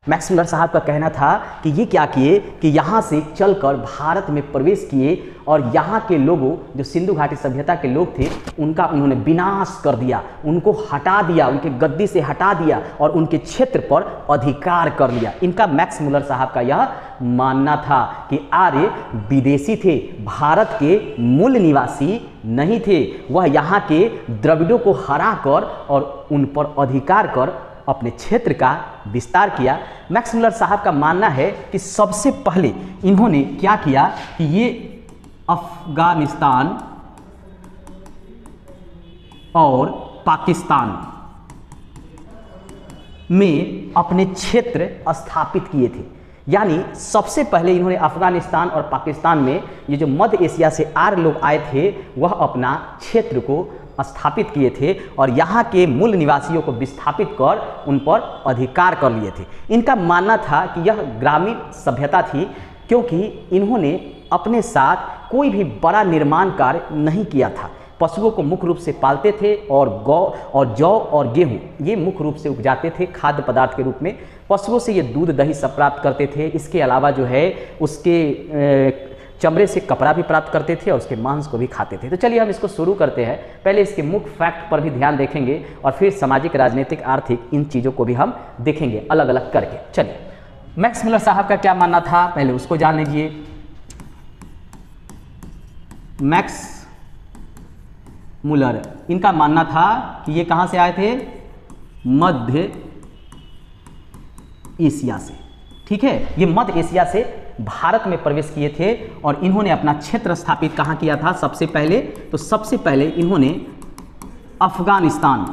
Max Muller साहब का कहना था कि ये क्या किए कि यहाँ से चलकर भारत में प्रवेश किए और यहाँ के लोगों, जो सिंधु घाटी सभ्यता के लोग थे, उनका उन्होंने विनाश कर दिया, उनको हटा दिया, उनके गद्दी से हटा दिया और उनके क्षेत्र पर अधिकार कर लिया। इनका मैक्स मुलर साहब का यह मानना था कि आर्य विदेशी थे, भारत के मूल निवासी नहीं थे। वह यहाँ के द्रविड़ों को हरा कर और उन पर अधिकार कर अपने क्षेत्र का विस्तार किया। मैक्स मुलर साहब का मानना है कि सबसे पहले इन्होंने क्या किया कि ये अफगानिस्तान और पाकिस्तान में अपने क्षेत्र स्थापित किए थे। यानी सबसे पहले इन्होंने अफगानिस्तान और पाकिस्तान में, ये जो मध्य एशिया से आर्य लोग आए थे, वह अपना क्षेत्र को स्थापित किए थे और यहाँ के मूल निवासियों को विस्थापित कर उन पर अधिकार कर लिए थे। इनका मानना था कि यह ग्रामीण सभ्यता थी, क्योंकि इन्होंने अपने साथ कोई भी बड़ा निर्माण कार्य नहीं किया था। पशुओं को मुख्य रूप से पालते थे और गौ और जौ और गेहूँ ये मुख्य रूप से उपजाते थे खाद्य पदार्थ के रूप में। पशुओं से ये दूध दही सब प्राप्त करते थे। इसके अलावा जो है उसके चमड़े से कपड़ा भी प्राप्त करते थे और उसके मांस को भी खाते थे। तो चलिए हम इसको शुरू करते हैं। पहले इसके मुख्य फैक्ट पर भी ध्यान देखेंगे और फिर सामाजिक, राजनीतिक, आर्थिक इन चीज़ों को भी हम देखेंगे अलग अलग करके। चलिए, मैक्स मुलर साहब का क्या मानना था पहले उसको जान लीजिए। मैक्स मुलर, इनका मानना था कि ये कहाँ से आए थे? मध्य एशिया से। ठीक है, ये मध्य एशिया से भारत में प्रवेश किए थे और इन्होंने अपना क्षेत्र स्थापित कहाँ किया था? सबसे पहले तो सबसे पहले इन्होंने अफगानिस्तान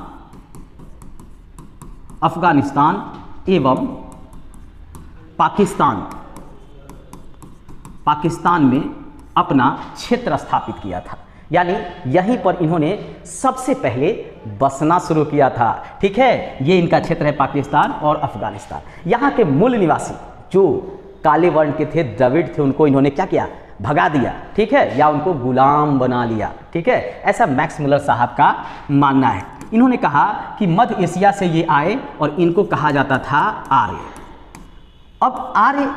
एवं पाकिस्तान में अपना क्षेत्र स्थापित किया था। यानी यहीं पर इन्होंने सबसे पहले बसना शुरू किया था। ठीक है, ये इनका क्षेत्र है पाकिस्तान और अफगानिस्तान। यहाँ के मूल निवासी जो काले वर्ण के थे, द्रविड़ थे, उनको इन्होंने क्या किया? भगा दिया। ठीक है, या उनको गुलाम बना लिया। ठीक है, ऐसा मैक्स मुलर साहब का मानना है। इन्होंने कहा कि मध्य एशिया से ये आए और इनको कहा जाता था आर्य। अब आर्य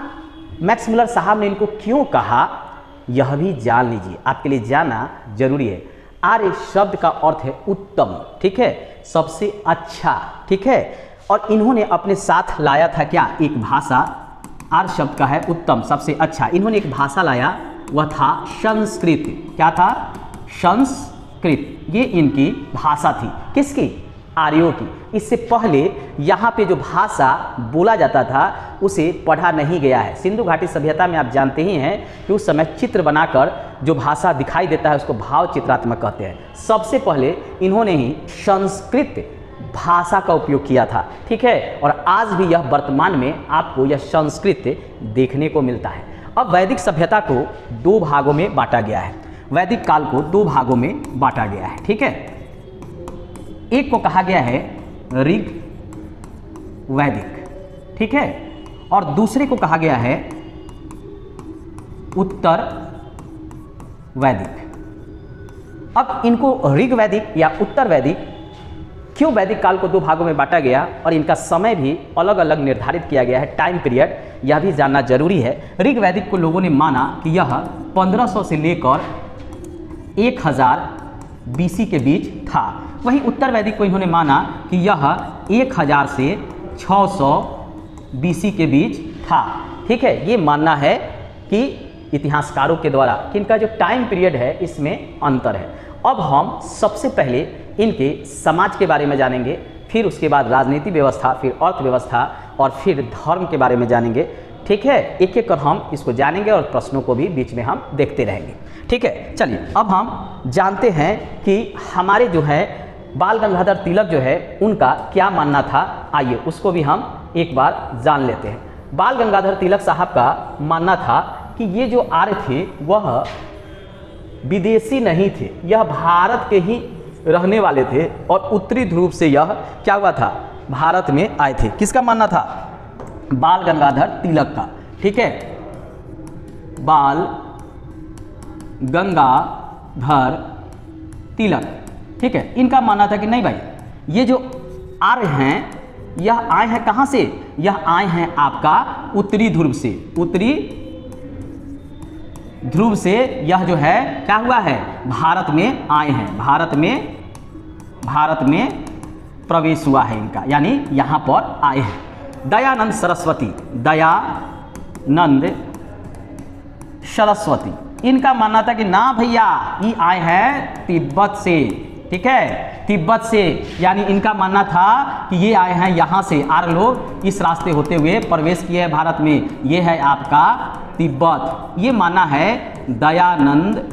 मैक्स मुलर साहब ने इनको क्यों कहा, यह भी जान लीजिए, आपके लिए जानना जरूरी है। आर्य शब्द का अर्थ है उत्तम। ठीक है, सबसे अच्छा। ठीक है, और इन्होंने अपने साथ लाया था क्या? एक भाषा। आर्य शब्द का है उत्तम, सबसे अच्छा। इन्होंने एक भाषा लाया, वह था संस्कृत। क्या था? संस्कृत। ये इनकी भाषा थी। किसकी? आर्यों की। इससे पहले यहाँ पे जो भाषा बोला जाता था उसे पढ़ा नहीं गया है। सिंधु घाटी सभ्यता में आप जानते ही हैं कि उस समय चित्र बनाकर जो भाषा दिखाई देता है उसको भाव चित्रात्मक कहते हैं। सबसे पहले इन्होंने ही संस्कृत भाषा का उपयोग किया था। ठीक है, और आज भी यह वर्तमान में आपको यह संस्कृत देखने को मिलता है। अब वैदिक सभ्यता को दो भागों में बांटा गया है। वैदिक काल को दो भागों में बांटा गया है। ठीक है, एक को कहा गया है ऋग वैदिक। ठीक है, और दूसरे को कहा गया है उत्तर वैदिक। अब इनको ऋग वैदिक या उत्तर वैदिक क्यों वैदिक काल को दो भागों में बांटा गया और इनका समय भी अलग अलग निर्धारित किया गया है, टाइम पीरियड, यह भी जानना जरूरी है। ऋग वैदिक को लोगों ने माना कि यह 1500 से लेकर 1000 BC के बीच था। वहीं उत्तर वैदिक को इन्होंने माना कि यह 1000 से 600 BC के बीच था। ठीक है, ये मानना है कि इतिहासकारों के द्वारा कि इनका जो टाइम पीरियड है इसमें अंतर है। अब हम सबसे पहले इनके समाज के बारे में जानेंगे, फिर उसके बाद राजनीति व्यवस्था, फिर अर्थव्यवस्था और फिर धर्म के बारे में जानेंगे। ठीक है, एक एक कर हम इसको जानेंगे और प्रश्नों को भी बीच में हम देखते रहेंगे। ठीक है, चलिए अब हम जानते हैं कि हमारे जो है बाल गंगाधर तिलक जो है उनका क्या मानना था। आइए उसको भी हम एक बार जान लेते हैं। बाल गंगाधर तिलक साहब का मानना था कि ये जो आर्य थे वह विदेशी नहीं थे, यह भारत के ही रहने वाले थे और उत्तरी ध्रुव से यह क्या हुआ था? भारत में आए थे। किसका मानना था? बाल गंगाधर तिलक का। ठीक है, बाल गंगाधर तिलक। ठीक है, इनका मानना था कि नहीं भाई, ये जो आर्य हैं यह आए हैं कहाँ से? यह आए हैं आपका उत्तरी ध्रुव से, उत्तरी ध्रुव से यह जो है क्या हुआ है, भारत में आए हैं, भारत में प्रवेश हुआ है इनका, यानी यहाँ पर आए हैं। दयानंद सरस्वती, दयानंद सरस्वती, इनका मानना था कि ना भैया ये आए हैं तिब्बत से, ठीक है, तिब्बत से, यानी इनका मानना था कि ये आए हैं यहाँ से, आर्य लोग इस रास्ते होते हुए प्रवेश किए हैं भारत में, ये है आपका तिब्बत। ये मानना है दयानंद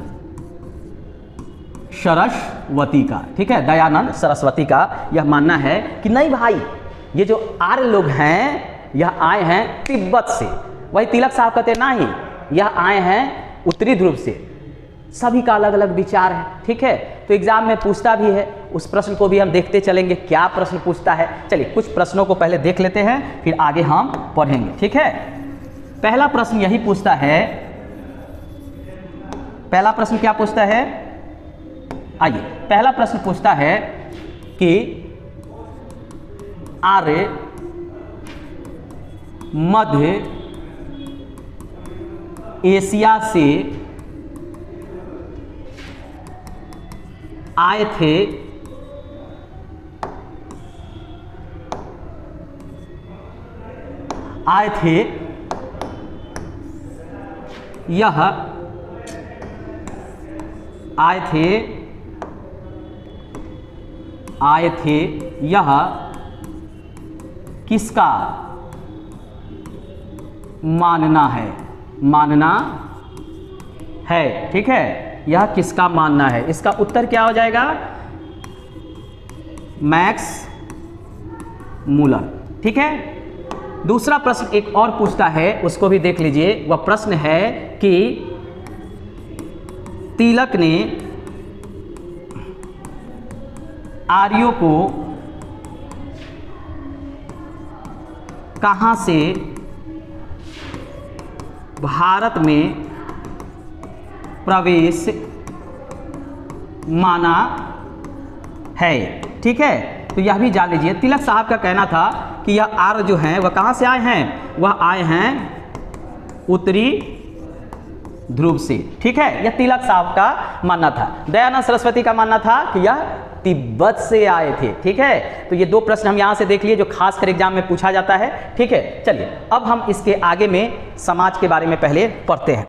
सरस्वती का, ठीक है, दयानंद सरस्वती का यह मानना है कि नहीं भाई ये जो आर्य लोग हैं यह आए हैं तिब्बत से। वही तिलक साहब कहते नहीं, यह आए हैं उत्तरी ध्रुव से। सभी का अलग अलग विचार है, ठीक है, तो एग्जाम में पूछता भी है, उस प्रश्न को भी हम देखते चलेंगे क्या प्रश्न पूछता है। चलिए कुछ प्रश्नों को पहले देख लेते हैं, फिर आगे हम पढ़ेंगे, ठीक है। पहला प्रश्न यही पूछता है, पहला प्रश्न क्या पूछता है, आइए पहला प्रश्न पूछता है कि आर्य मध्य एशिया से आए थे यह किसका मानना है, ठीक है, यह किसका मानना है। इसका उत्तर क्या हो जाएगा, मैक्स मूलर, ठीक है। दूसरा प्रश्न एक और पूछता है, उसको भी देख लीजिए। वह प्रश्न है कि तिलक ने आर्यों को कहां से भारत में प्रवेश माना है, ठीक है, तो यह भी जान लीजिए। तिलक साहब का कहना था कि यह आर्य जो हैं वह कहाँ से आए हैं, वह आए हैं उत्तरी ध्रुव से, ठीक है, यह तिलक साहब का मानना था। दयानंद सरस्वती का मानना था कि यह तिब्बत से आए थे, ठीक है। तो ये दो प्रश्न हम यहाँ से देख लिए जो खासकर एग्जाम में पूछा जाता है, ठीक है। चलिए अब हम इसके आगे में समाज के बारे में पहले पढ़ते हैं।